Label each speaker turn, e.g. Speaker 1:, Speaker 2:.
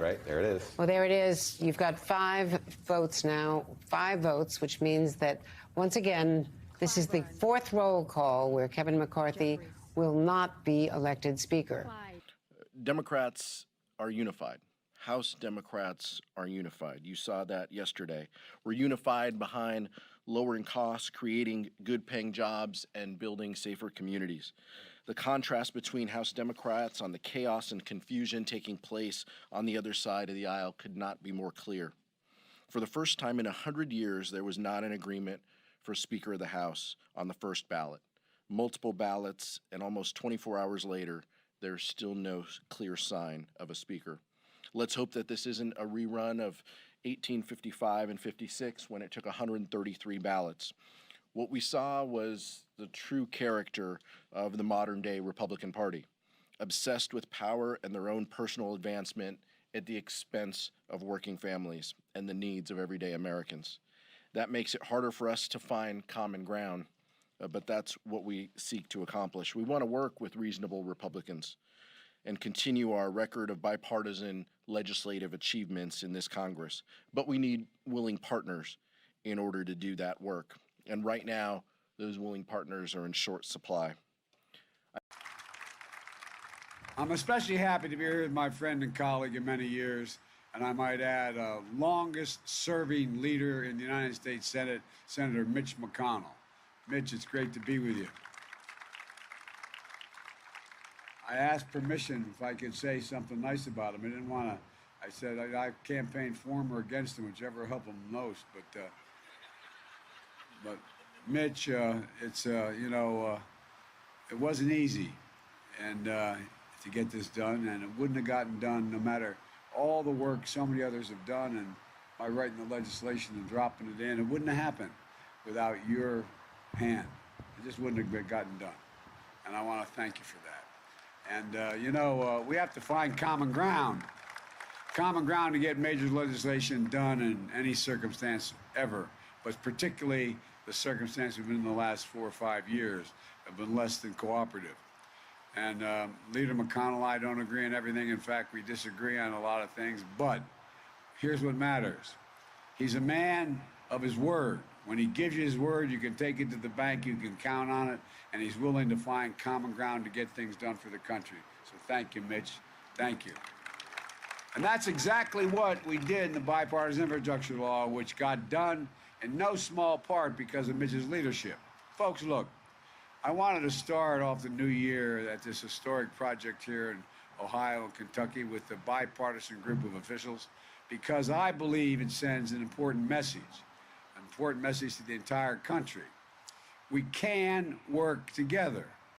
Speaker 1: right? There it is.
Speaker 2: Well, there it is. You've got 5 votes now, 5 votes, which means that, once again, this is the 4th roll call where Kevin McCarthy will not be elected Speaker.
Speaker 3: Democrats are unified. House Democrats are unified. You saw that yesterday. We're unified behind lowering costs, creating good-paying jobs, and building safer communities. The contrast between House Democrats on the chaos and confusion taking place on the other side of the aisle could not be more clear. For the first time in 100 years, there was not an agreement for Speaker of the House on the first ballot. Multiple ballots, and almost 24 hours later, there's still no clear sign of a Speaker. Let's hope that this isn't a rerun of 1855 and 56 when it took 133 ballots. What we saw was the true character of the modern-day Republican Party, obsessed with power and their own personal advancement at the expense of working families and the needs of everyday Americans. That makes it harder for us to find common ground, but that's what we seek to accomplish. We want to work with reasonable Republicans and continue our record of bipartisan legislative achievements in this Congress. But we need willing partners in order to do that work. And right now, those willing partners are in short supply.
Speaker 4: I'm especially happy to be here with my friend and colleague of many years, and I might add, longest-serving leader in the United States Senate, Senator Mitch McConnell. Mitch, it's great to be with you. I asked permission if I could say something nice about him. I didn't want to. I said I campaigned for him or against him, whichever helped him most. But Mitch, it's it wasn't easy, and to get this done, and it wouldn't have gotten done no matter all the work so many others have done, and by writing the legislation and dropping it in, it wouldn't have happened without your hand. It just wouldn't have gotten done, and I want to thank you for that. And, we have to find common ground to get major legislation done in any circumstance ever, but particularly the circumstances we've been in the last 4 or 5 years have been less than cooperative. And Leader McConnell and I don't agree on everything. In fact, we disagree on a lot of things, but here's what matters. He's a man of his word. When he gives you his word, you can take it to the bank, you can count on it, and he's willing to find common ground to get things done for the country. So thank you, Mitch. Thank you. And that's exactly what we did in the bipartisan infrastructure law, which got done in no small part because of Mitch's leadership. Folks, look, I wanted to start off the new year at this historic project here in Ohio and Kentucky with a bipartisan group of officials because I believe it sends an important message to the entire country. We can work together.